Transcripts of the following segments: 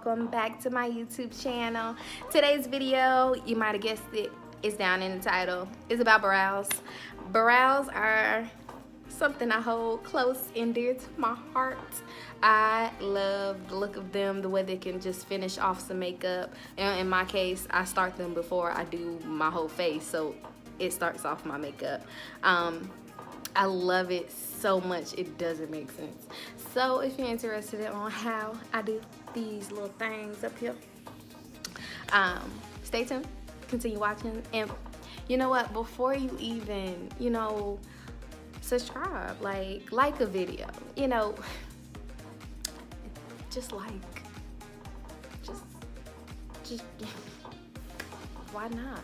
welcome back to my YouTube channel. Today's video, you might have guessed it, is down in the title. It's about brows. Brows are something I hold close and dear to my heart. I love the look of them, the way they can just finish off some makeup. And in my case, I start them before I do my whole face, so it starts off my makeup. I love it so much it doesn't make sense. So if you're interested on how I do these little things up here, stay tuned, continue watching. And you know what, before you even, subscribe, like a video, just why not, why not?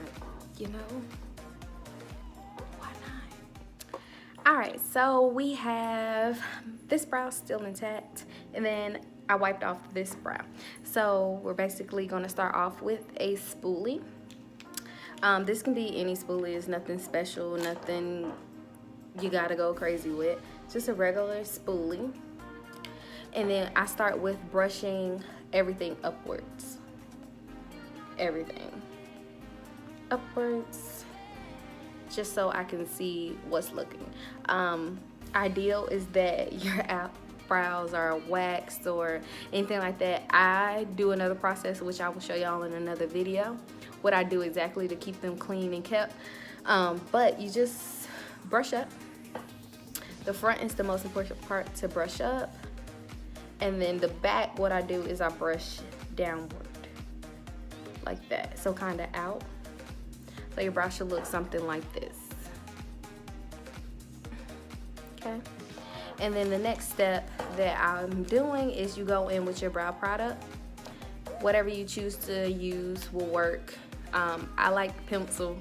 All right, so we have this brow still intact, and then I wiped off this brow. So we're basically gonna start off with a spoolie. This can be any spoolie, it's nothing special, nothing you gotta go crazy with, just a regular spoolie. And then I start with brushing everything upwards. Everything upwards, just so I can see what's looking. Ideal is that your eyebrows are waxed or anything like that. I do another process which I will show y'all in another video, what I do exactly to keep them clean and kept. But you just brush up. The front is the most important part to brush up, and then the back, what I do is I brush downward like that, so kind of out. So your brow should look something like this. Okay, and then the next step that I'm doing is you go in with your brow product. Whatever you choose to use will work. I like Pencil.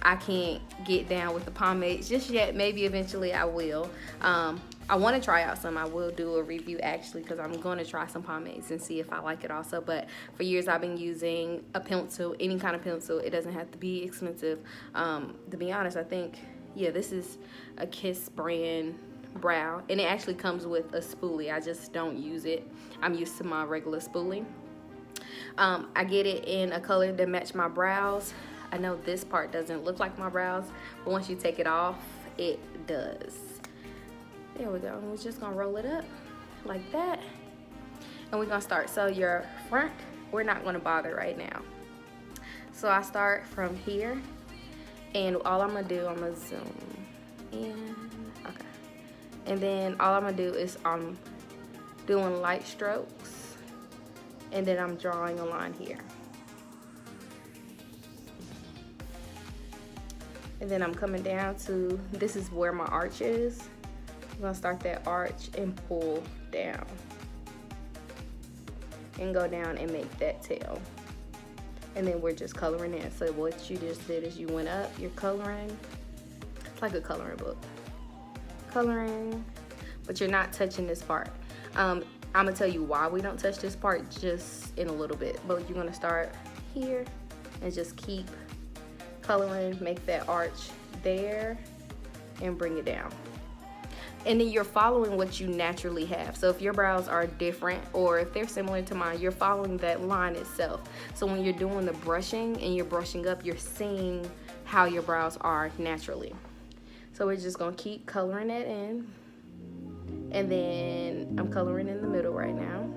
I can't get down with the pomades just yet. Maybe eventually I will. I want to try out some. I will do a review actually, because I'm going to try some pomades and see if I like it also. But for years I've been using a pencil, any kind of pencil. It doesn't have to be expensive. To be honest, I think, yeah, this is a Kiss brand brow, and it actually comes with a spoolie. I just don't use it. I'm used to my regular spoolie. I get it in a color that match my brows. I know this part doesn't look like my brows, but once you take it off, it does. There we go. And we're just gonna roll it up like that, and we're gonna start. So your front, we're not gonna bother right now. So I start from here, and all I'm gonna do, I'm gonna zoom in. Okay, and then all I'm gonna do is I'm doing light strokes, and then I'm drawing a line here. And then I'm coming down to, this is where my arch is. I'm gonna start that arch and pull down. And go down and make that tail. And then we're just coloring in. So what you just did is you went up, you're coloring. It's like a coloring book. Coloring, but you're not touching this part. I'm gonna tell you why we don't touch this part just in a little bit. But you're gonna start here and just keep coloring, make that arch there, and bring it down. And then you're following what you naturally have. So if your brows are different, or if they're similar to mine, you're following that line itself. So when you're doing the brushing and you're brushing up, you're seeing how your brows are naturally. So we're just gonna keep coloring it in. And then I'm coloring in the middle right now.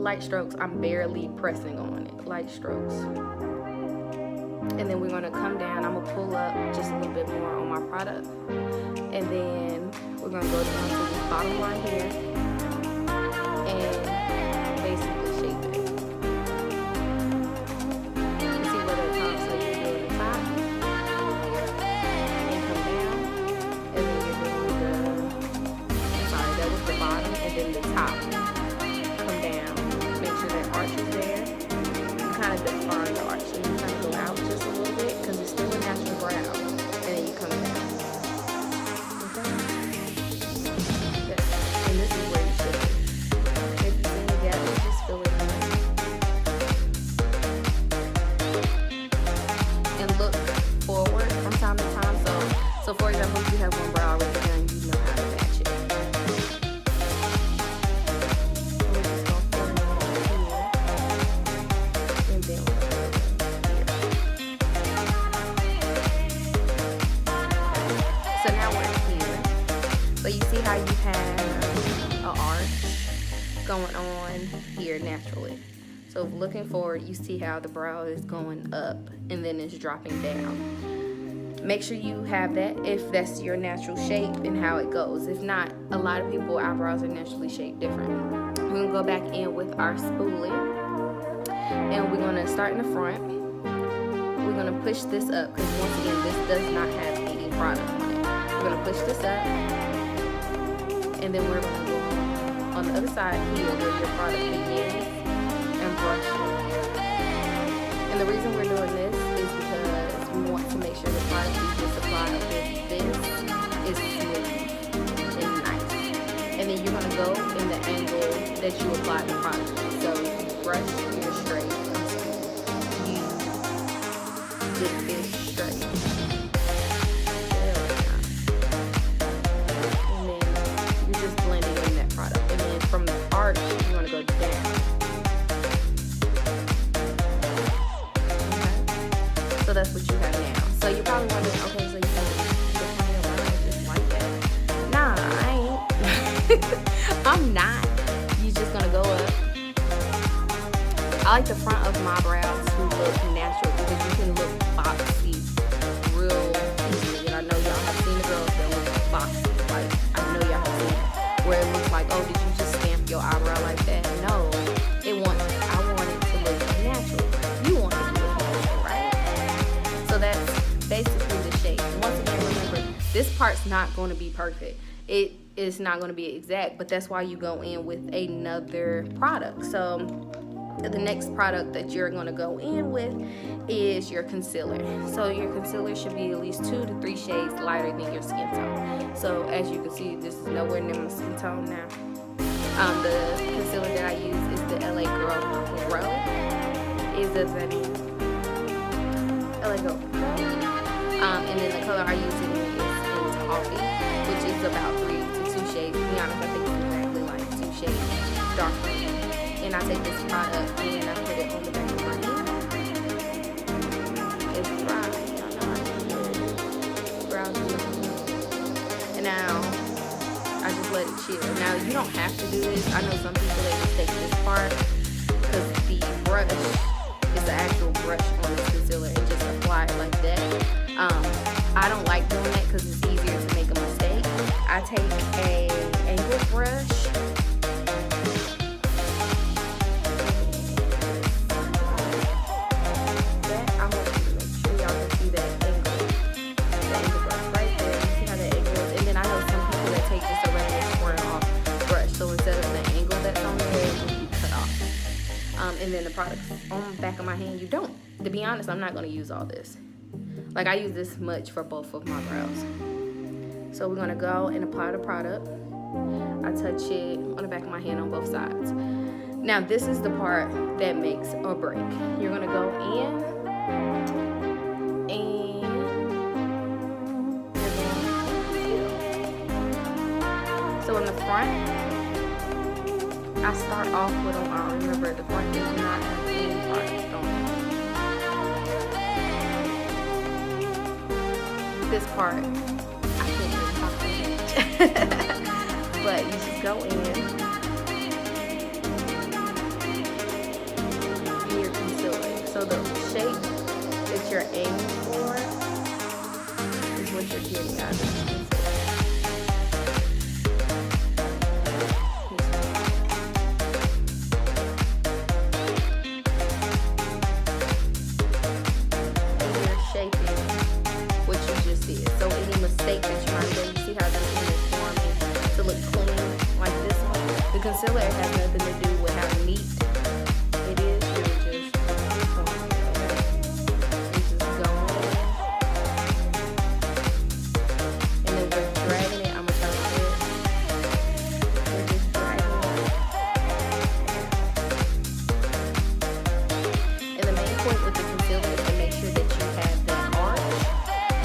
Light strokes, I'm barely pressing on it, light strokes. And then we're gonna come down, I'm gonna pull up just a little bit more on my product. And then we're gonna go down to this bottom line here and basically shape it. You see where the top, so you go to the top and come down. And then you're doing that was the bottom, and then the top. Come down, make sure that arch is there. You kind of define the arch, so you kind of go out just a little bit, because it's still a natural brow. And then you come down. Okay? Good. And this is where naturally. So looking forward, you see how the brow is going up and then it's dropping down. Make sure you have that if that's your natural shape and how it goes. If not, a lot of people eyebrows are naturally shaped different. We're gonna go back in with our spoolie, and we're gonna start in the front. We're gonna push this up because once again, this does not have any product on it. We're gonna push this up, and then we're gonna go on the other side here where your product begins and brush it. And the reason we're doing this is because we want to make sure the product we just applied with this is smooth and nice. And then you're gonna go in the angle that you applied the product. So you brush your straight, you dip this straight. There we go. And then you're just blending in that product. And then from the arch, you wanna go down. So that's what you have now. So you're probably wondering, okay, so you have just like that. Nah, I ain't. I'm not. You're just gonna go up. I like the front of my brows to look natural because you can look boxy real easily. And I know y'all have seen the girls that look boxy. Like, I know y'all have seen it. Where it looks like, oh, did you just stamp your eyebrow like that? No. I want it to look natural. You want it to look natural, right? So that's basically the shape. Once again, remember, this part's not going to be perfect. It is not going to be exact, but that's why you go in with another product. So the next product that you're going to go in with is your concealer. So your concealer should be at least 2 to 3 shades lighter than your skin tone. So as you can see, this is nowhere near my skin tone now. The concealer that I use is the LA Girl Pro. Is this any LA Girl Pro? And then the color I use in Toffee, which is about 3 to 2 shades. To be honest, I think it's exactly like 2 shades darker. And I take this product and I put it on the back of my hand. It's dry, y'all know I can do it. Brows. And now I just let it chill. Now you don't have to do this. I know some people that just take this part because the brush is the actual brush on the concealer and just apply it like that. I don't like doing that because it's easier to make a mistake. I take a angled brush. I want you to make sure y'all can see that angle brush right there. You see how that angle is? And then I know some people that take just a regular square off brush. So instead of the angle that's on the head, it will be cut off. And then the products on the back of my hand, you don't. To be honest, I'm not going to use all this. Like, I use this much for both of my brows. So we're gonna go and apply the product. I touch it on the back of my hand on both sides. Now this is the part that makes or break. You're gonna go in and you're going to so in the front, I start off with a line. Remember, the front does not have any products on it. This part, I can't really talk about it. But you just go in and you're concealing. So the shape that you're aiming for is what you're getting out of the concealer. And you're shaping what you just did. So any mistake that you might do, you see how this one is forming to look clean like this one? The concealer has nothing to do with how neat it is. You're just forming it, okay? You just go in. And then we're dragging it. I'm going to turn it here. We're just dragging it. And the main point with the concealer is to make sure that you have that arch.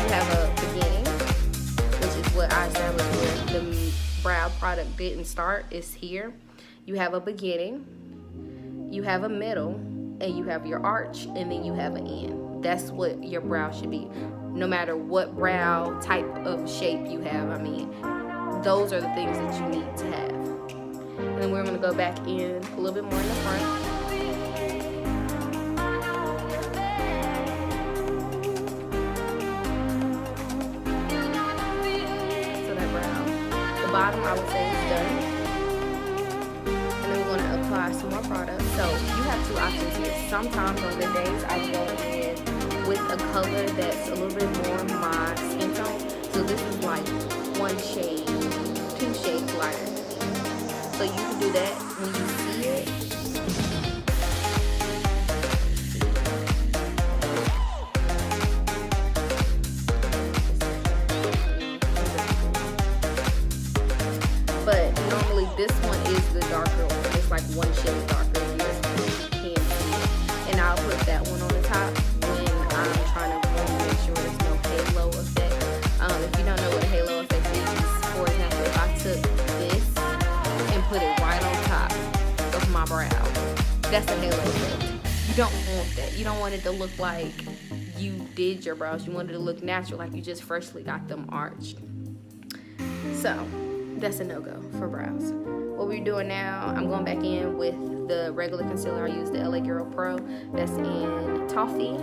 You have a beginning, which is what I established where the brow product didn't start, is here. You have a beginning, you have a middle, and you have your arch, and then you have an end. That's what your brow should be. No matter what brow type of shape you have, I mean, those are the things that you need to have. And then we're going to go back in a little bit more in the front. I would say it's done. And then we're going to apply some more product. So you have two options here. Sometimes on good days I go in with a color that's a little bit more my skin tone. So this is like 1 shade, 2 shades lighter than me. So you can do that when you see it. But normally this one is the darker one. It's like 1 shade darker than this one. You can see it. And I'll put that one on the top when I'm trying to really make sure there's no halo effect. If you don't know what a halo effect is, for example, if I took this and put it right on top of my brow, that's a halo effect. You don't want that. You don't want it to look like you did your brows. You want it to look natural, like you just freshly got them arched. So that's a no-go for brows. What we're doing now, I'm going back in with the regular concealer. I use the LA Girl Pro that's in Toffee.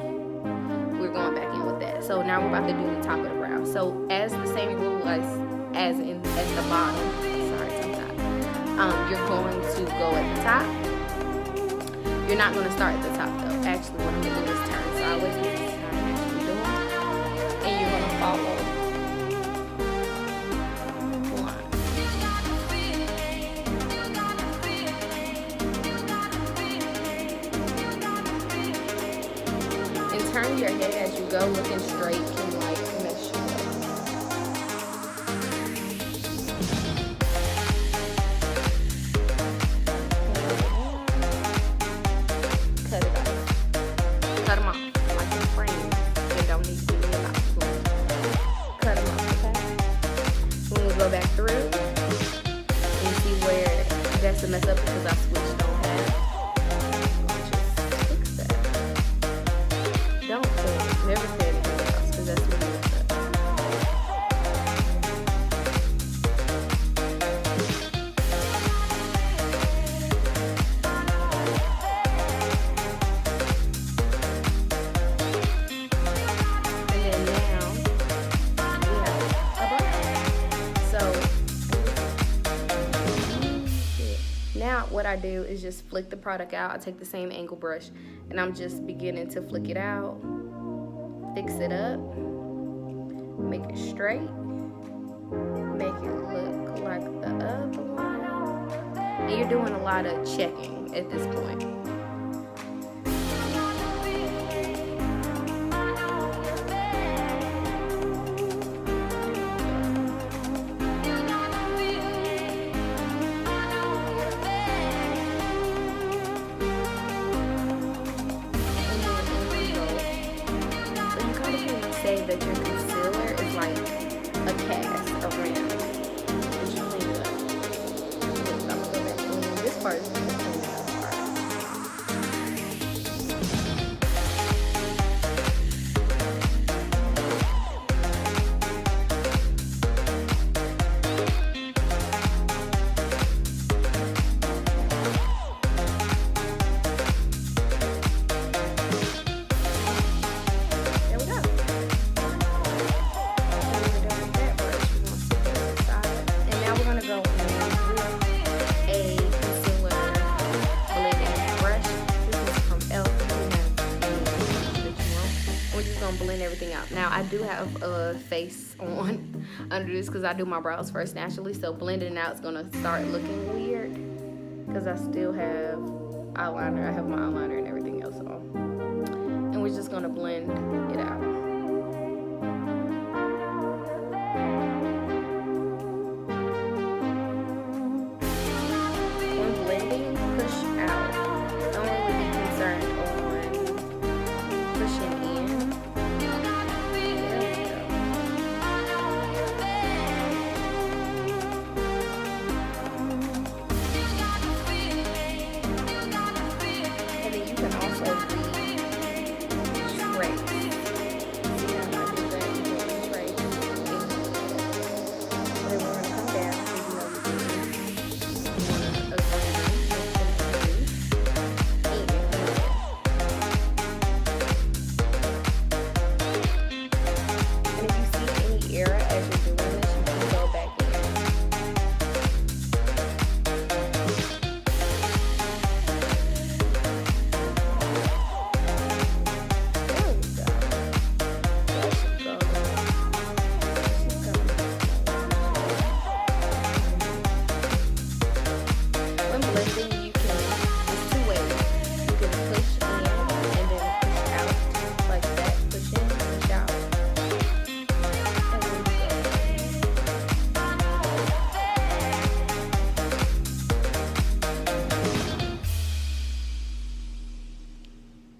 We're going back in with that. So now we're about to do the top of the brow. So as the same rule as at the bottom, sorry, you're going to go at the top. You're not going to start at the top though. Actually, what I'm going to do is turn sideways, which is how I'm actually doing. And you're going to follow turn your head as you go, looking straight and like mesh. Cut it off. Cut them off like in frames. They don't need to be in the cut them off, okay? When we go back through, you see where that's a mess up because I switched on half. Never say anything else because that's what you do. And then now we have a brush. So now what I do is just flick the product out. I take the same angle brush and I'm just beginning to flick it out. Fix it up, make it straight, make it look like the other one, and you're doing a lot of checking at this point. That your concealer is like a cast around. Which you clean it up. I'm gonna go back in. This part is just the clean it up part. There we go. Blend everything out. Now I do have a face on under this because I do my brows first naturally, so blending out is gonna start looking weird because I still have eyeliner. I have my eyeliner and everything else on, and we're just gonna blend it out. When blending, push out. Don't really be concerned on pushing in.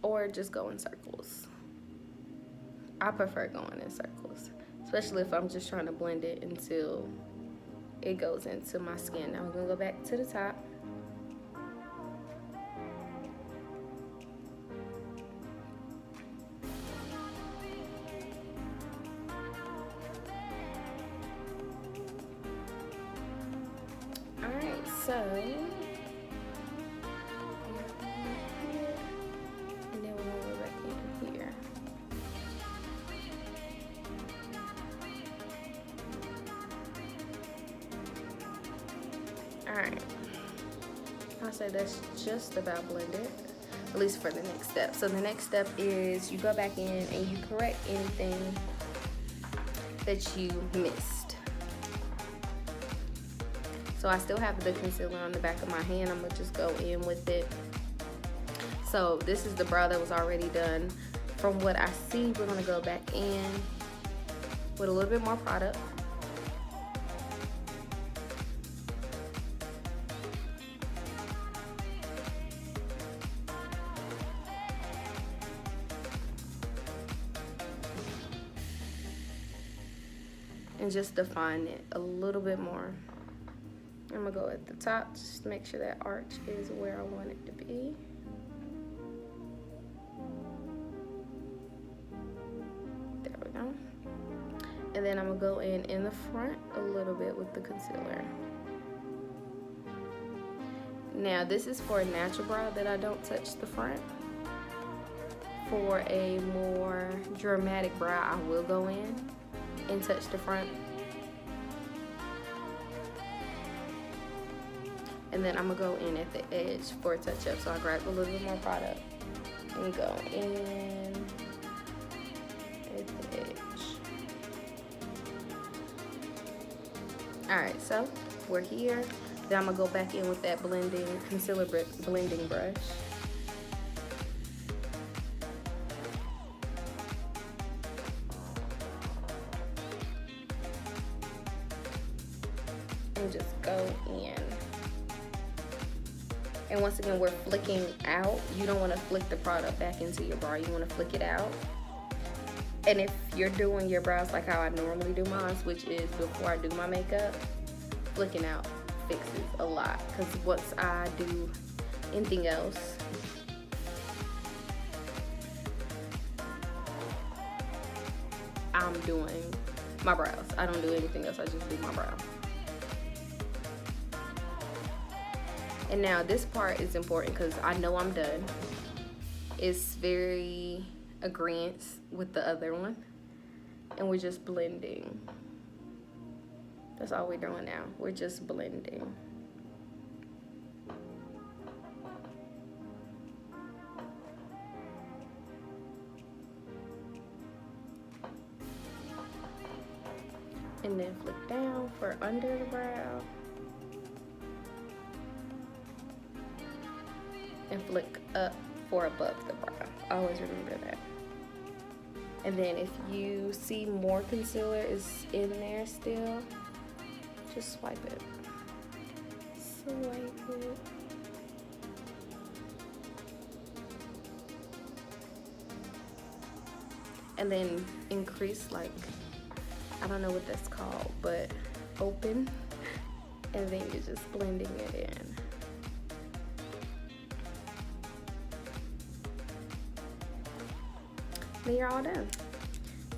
or just go in circles. I prefer going in circles, especially if I'm just trying to blend it until it goes into my skin. Now we're gonna go back to the top. Alright, so and then we're gonna go back in here. Alright, I'll say that's just about blended, at least for the next step. So the next step is you go back in and you correct anything that you missed. So I still have the concealer on the back of my hand. I'm gonna just go in with it. So this is the brow that was already done. From what I see, we're gonna go back in with a little bit more product. And just define it a little bit more. I'm gonna go at the top just to make sure that arch is where I want it to be. There we go. And then I'm gonna go in the front a little bit with the concealer. Now this is for a natural brow that I don't touch the front. For a more dramatic brow, I will go in and touch the front. And then I'm gonna go in at the edge for a touch up. So I grab a little bit more product and go in at the edge. Alright, so we're here. Then I'm gonna go back in with that concealer blending brush. And just go in. And once again, we're flicking out. You don't want to flick the product back into your brow. You want to flick it out. And if you're doing your brows like how I normally do mine, which is before I do my makeup, flicking out fixes a lot. Because once I do anything else, I'm doing my brows. I don't do anything else. I just do my brow. And now this part is important because I know I'm done. It's very agreeant with the other one. And we're just blending. That's all we're doing now. We're just blending. And then flick down for under the brow. And flick up for above the brow. Always remember that. And then if you see more concealer is in there still, just swipe it. Swipe it. And then increase, like, I don't know what that's called, but open. And then you're just blending it in. Then you're all done.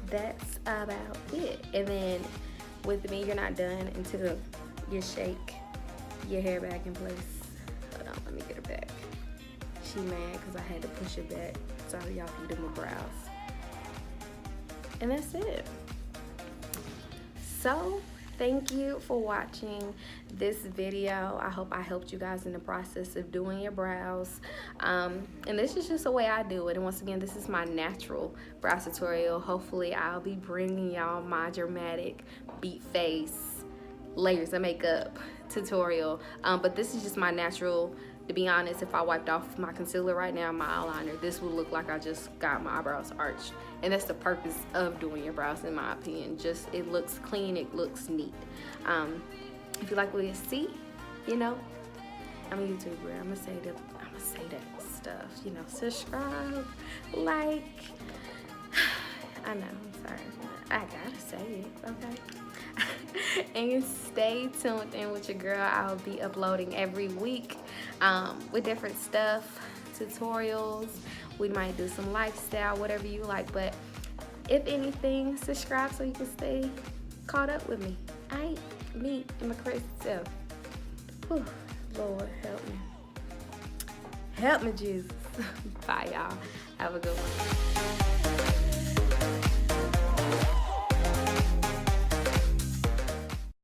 That's about it. And then with me, you're not done until you shake your hair back in place. Hold on, let me get it back. She mad because I had to push it back so y'all can do my brows. And that's it. So thank you for watching this video. I hope I helped you guys in the process of doing your brows. And this is just the way I do it. And once again, this is my natural brow tutorial. Hopefully I'll be bringing y'all my dramatic beat face layers of makeup tutorial. But this is just my natural. To be honest, if I wiped off my concealer right now, my eyeliner, this would look like I just got my eyebrows arched. And that's the purpose of doing your brows, in my opinion. Just, it looks clean, it looks neat. If you like what you see, you know, I'm a YouTuber. I'm gonna say that stuff. You know, subscribe, like. I know, I'm sorry. I gotta say it, okay? And stay tuned in with your girl. I'll be uploading every week with different stuff, tutorials. We might do some lifestyle, whatever you like. But if anything, subscribe so you can stay caught up with me. Me and my crazy self. Whew, Lord, help me. Help me, Jesus. Bye, y'all. Have a good one.